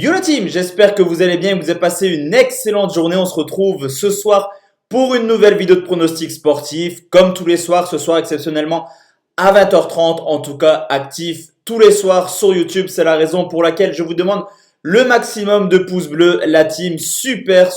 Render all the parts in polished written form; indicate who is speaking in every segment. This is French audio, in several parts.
Speaker 1: Yo la team, j'espère que vous allez bien, que vous avez passé une excellente journée. On se retrouve ce soir pour une nouvelle vidéo de pronostics sportifs. Comme tous les soirs, ce soir exceptionnellement à 20h30, en tout cas actif tous les soirs sur YouTube. C'est la raison pour laquelle je vous demande le maximum de pouces bleus. La team, super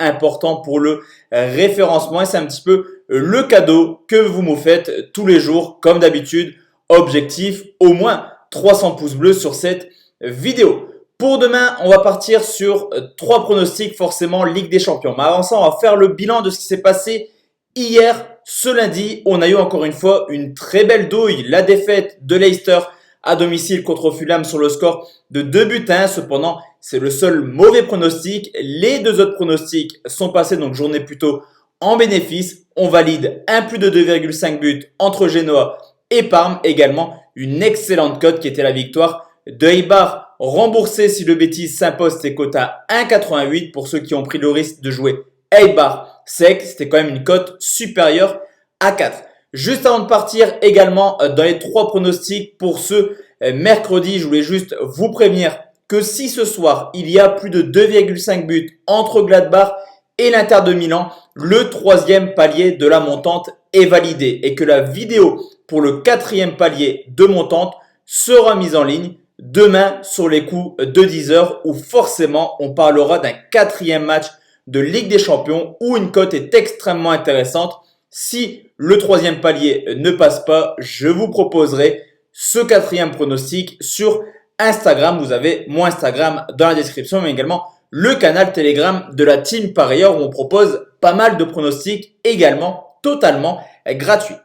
Speaker 1: important pour le référencement. Et c'est un petit peu le cadeau que vous me faites tous les jours. Comme d'habitude, objectif au moins 300 pouces bleus sur cette vidéo. Pour demain, on va partir sur 3 pronostics, forcément Ligue des Champions. Mais avant ça, on va faire le bilan de ce qui s'est passé hier, ce lundi. On a eu encore une fois une très belle douille. La défaite de Leicester à domicile contre Fulham sur le score de 2-1. Cependant, c'est le seul mauvais pronostic. Les deux autres pronostics sont passés, donc journée plutôt en bénéfice. On valide un plus de 2,5 buts entre Genoa et Parme. Également, une excellente cote qui était la victoire de Eibar. Remboursé si le Betis s'impose, ses cotes à 1,88 pour ceux qui ont pris le risque de jouer Eibar sec. C'était quand même une cote supérieure à 4. Juste avant de partir également dans les 3 pronostics pour ce mercredi, je voulais juste vous prévenir que si ce soir il y a plus de 2,5 buts entre Gladbach et l'Inter de Milan, le 3e palier de la montante est validé et que la vidéo pour le 4e palier de montante sera mise en ligne demain sur les coups de 10h où forcément on parlera d'un 4e match de Ligue des Champions où une cote est extrêmement intéressante. Si le 3e palier ne passe pas, je vous proposerai ce 4e pronostic sur Instagram. Vous avez mon Instagram dans la description, mais également le canal Telegram de la team par ailleurs où on propose pas mal de pronostics également totalement gratuits.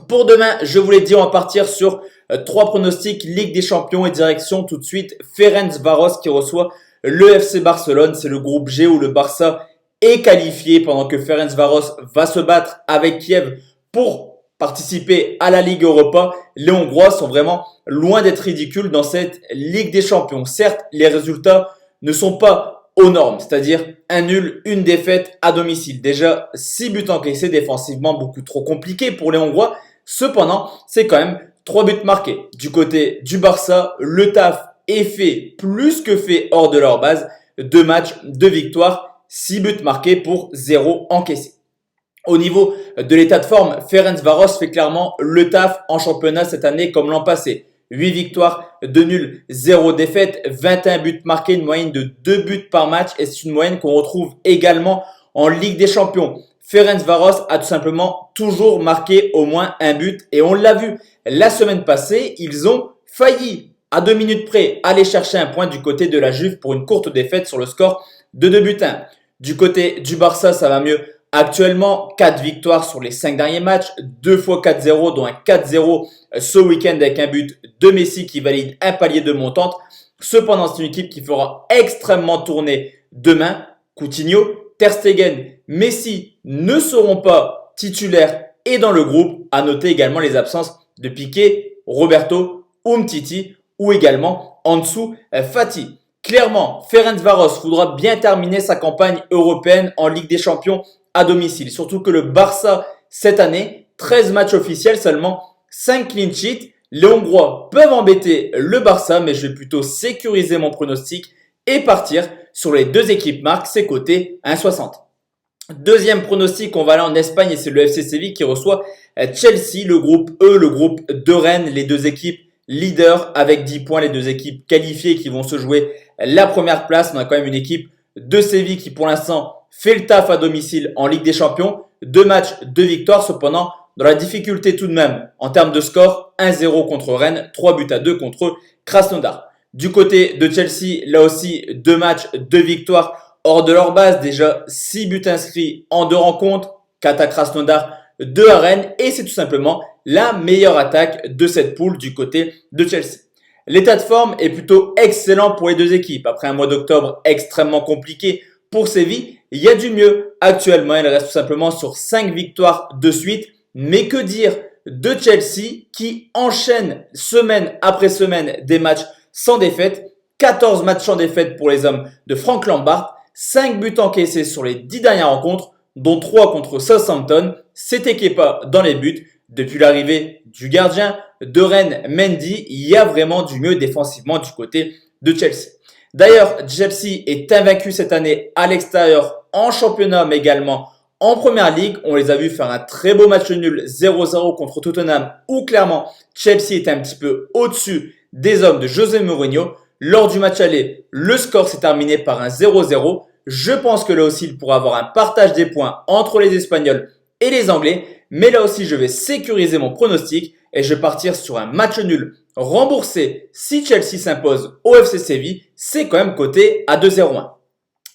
Speaker 1: Pour demain, je vous l'ai dit, on va partir sur 3 pronostics Ligue des Champions et direction tout de suite Ferencváros qui reçoit le FC Barcelone. C'est le groupe G où le Barça est qualifié pendant que Ferencváros va se battre avec Kiev pour participer à la Ligue Europa. Les Hongrois sont vraiment loin d'être ridicules dans cette Ligue des Champions. Certes, les résultats ne sont pas aux normes, c'est-à-dire un nul, une défaite à domicile. Déjà, 6 buts encaissés défensivement, beaucoup trop compliqué pour les Hongrois. Cependant, c'est quand même 3 buts marqués. Du côté du Barça, le taf est fait, plus que fait hors de leur base. 2 matchs, 2 victoires, 6 buts marqués pour 0 encaissés. Au niveau de l'état de forme, Ferencváros fait clairement le taf en championnat cette année comme l'an passé. 8 victoires, 2 nuls, 0 défaites, 21 buts marqués, une moyenne de 2 buts par match et c'est une moyenne qu'on retrouve également en Ligue des Champions. Ferencváros a tout simplement toujours marqué au moins un but et on l'a vu la semaine passée, ils ont failli à 2 minutes près aller chercher un point du côté de la Juve pour une courte défaite sur le score de 2-1. Du côté du Barça, ça va mieux. Actuellement, 4 victoires sur les 5 derniers matchs, 2 fois 4-0, dont un 4-0 ce week-end avec un but de Messi qui valide un palier de montante. Cependant, c'est une équipe qui fera extrêmement tourner demain. Coutinho, Ter Stegen, Messi ne seront pas titulaires et dans le groupe. À noter également les absences de Piqué, Roberto, Umtiti ou également Ansu Fati. Clairement, Ferencváros voudra bien terminer sa campagne européenne en Ligue des Champions à domicile. Surtout que le Barça, cette année, 13 matchs officiels, seulement 5 clean sheets. Les Hongrois peuvent embêter le Barça, mais je vais plutôt sécuriser mon pronostic et partir sur les 2 équipes marques, c'est coté 1,60. Deuxième pronostic, on va aller en Espagne et c'est le FC Séville qui reçoit Chelsea, le groupe E, le groupe de Rennes, les 2 équipes leaders avec 10 points, les 2 équipes qualifiées qui vont se jouer la première place. On a quand même une équipe de Séville qui pour l'instant fait le taf à domicile en Ligue des Champions. 2 matchs, 2 victoires. Cependant, dans la difficulté tout de même en termes de score, 1-0 contre Rennes, 3-2 contre Krasnodar. Du côté de Chelsea, là aussi, 2 matchs, 2 victoires hors de leur base. Déjà 6 buts inscrits en 2 rencontres, 4 à Krasnodar, 2 à Rennes. Et c'est tout simplement la meilleure attaque de cette poule du côté de Chelsea. L'état de forme est plutôt excellent pour les 2 équipes. Après un mois d'octobre extrêmement compliqué pour Séville, il y a du mieux. Actuellement, il reste tout simplement sur 5 victoires de suite. Mais que dire de Chelsea qui enchaîne semaine après semaine des matchs sans défaite. 14 matchs sans défaite pour les hommes de Frank Lampard. 5 buts encaissés sur les 10 dernières rencontres, dont 3 contre Southampton. C'était Kepa dans les buts. Depuis l'arrivée du gardien de Rennes, Mendy, il y a vraiment du mieux défensivement du côté de Chelsea. D'ailleurs, Chelsea est invaincu cette année à l'extérieur en championnat, mais également en première ligue. On les a vus faire un très beau match nul 0-0 contre Tottenham, où clairement Chelsea était un petit peu au-dessus des hommes de José Mourinho. Lors du match aller, le score s'est terminé par un 0-0. Je pense que là aussi, il pourra avoir un partage des points entre les Espagnols et les Anglais. Mais là aussi, je vais sécuriser mon pronostic et je vais partir sur un match nul remboursé si Chelsea s'impose au FC Séville. C'est quand même coté à 2-0-1.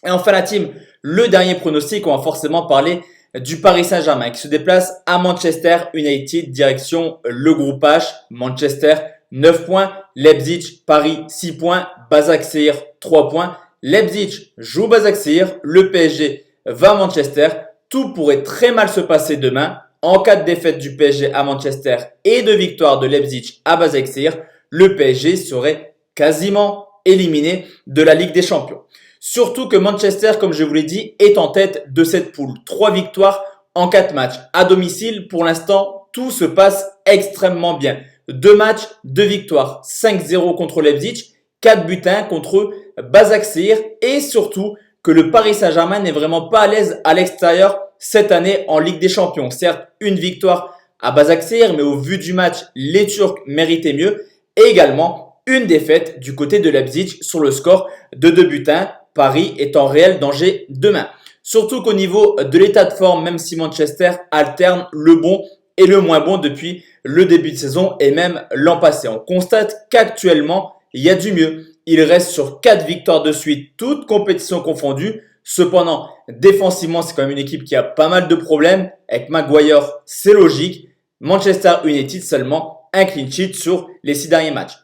Speaker 1: Et enfin la team, le dernier pronostic, on va forcément parler du Paris Saint-Germain qui se déplace à Manchester United direction le groupe H. Manchester 9 points, Leipzig, Paris 6 points, Başakşehir 3 points. Leipzig joue Başakşehir, le PSG va à Manchester. Tout pourrait très mal se passer demain. En cas de défaite du PSG à Manchester et de victoire de Leipzig à Başakşehir, le PSG serait quasiment éliminé de la Ligue des Champions. Surtout que Manchester, comme je vous l'ai dit, est en tête de cette poule. 3 victoires en 4 matchs. À domicile, pour l'instant, tout se passe extrêmement bien. 2 matchs, 2 victoires. 5-0 contre Leipzig, 4 buts 1 contre Başakşehir et surtout que le Paris Saint-Germain n'est vraiment pas à l'aise à l'extérieur cette année en Ligue des Champions. Certes, une victoire à Başakşehir, mais au vu du match, les Turcs méritaient mieux. Et également, une défaite du côté de Leipzig sur le score de 2 buts 1. Paris est en réel danger demain. Surtout qu'au niveau de l'état de forme, même si Manchester alterne le bon et le moins bon depuis le début de saison et même l'an passé. On constate qu'actuellement, il y a du mieux. Il reste sur 4 victoires de suite, toutes compétitions confondues. Cependant, défensivement, c'est quand même une équipe qui a pas mal de problèmes. Avec Maguire, c'est logique. Manchester United seulement un clean sheet sur les 6 derniers matchs.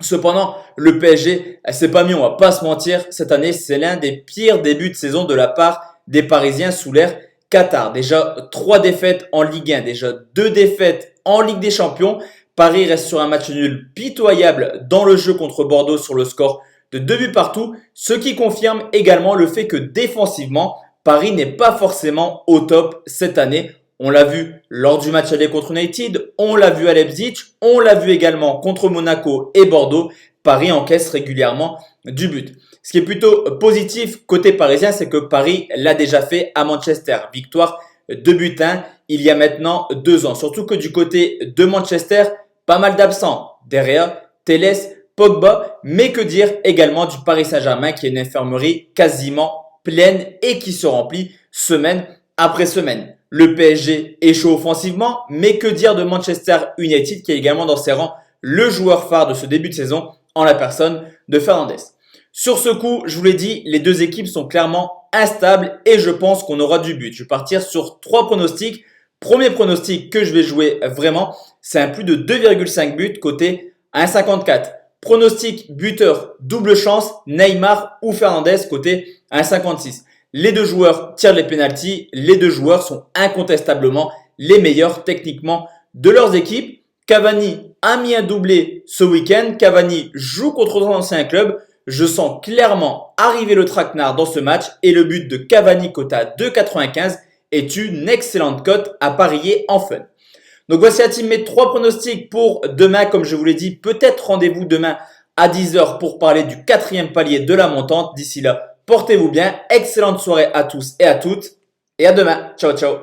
Speaker 1: Cependant, le PSG, c'est pas mieux, on va pas se mentir. Cette année, c'est l'un des pires débuts de saison de la part des Parisiens sous l'ère Qatar. Déjà 3 défaites en Ligue 1, déjà 2 défaites en Ligue des Champions. Paris reste sur un match nul pitoyable dans le jeu contre Bordeaux sur le score de 2 buts partout, ce qui confirme également le fait que défensivement, Paris n'est pas forcément au top cette année. On l'a vu lors du match aller contre United, on l'a vu à Leipzig, on l'a vu également contre Monaco et Bordeaux. Paris encaisse régulièrement du but. Ce qui est plutôt positif côté parisien, c'est que Paris l'a déjà fait à Manchester. Victoire 2 buts 1 il y a maintenant 2 ans. Surtout que du côté de Manchester, pas mal d'absents. Derrière, Telles, Pogba, mais que dire également du Paris Saint-Germain qui est une infirmerie quasiment pleine et qui se remplit semaine après semaine. Le PSG est chaud offensivement, mais que dire de Manchester United qui est également dans ses rangs le joueur phare de ce début de saison en la personne de Fernandes. Sur ce coup, je vous l'ai dit, les deux équipes sont clairement instables et je pense qu'on aura du but. Je vais partir sur 3 pronostics. Premier pronostic que je vais jouer vraiment, c'est un plus de 2,5 buts côté 1,54. Pronostic buteur double chance, Neymar ou Fernandes côté 1,56. Les deux joueurs tirent les pénaltys. Les deux joueurs sont incontestablement les meilleurs techniquement de leurs équipes. Cavani a mis un doublé ce week-end. Cavani joue contre son ancien club. Je sens clairement arriver le traquenard dans ce match et le but de Cavani coté à 2,95 est une excellente cote à parier en fun. Donc voici la team mes 3 pronostics pour demain. Comme je vous l'ai dit, peut-être rendez-vous demain à 10h pour parler du 4e palier de la montante. D'ici là, portez-vous bien. Excellente soirée à tous et à toutes. Et à demain. Ciao, ciao.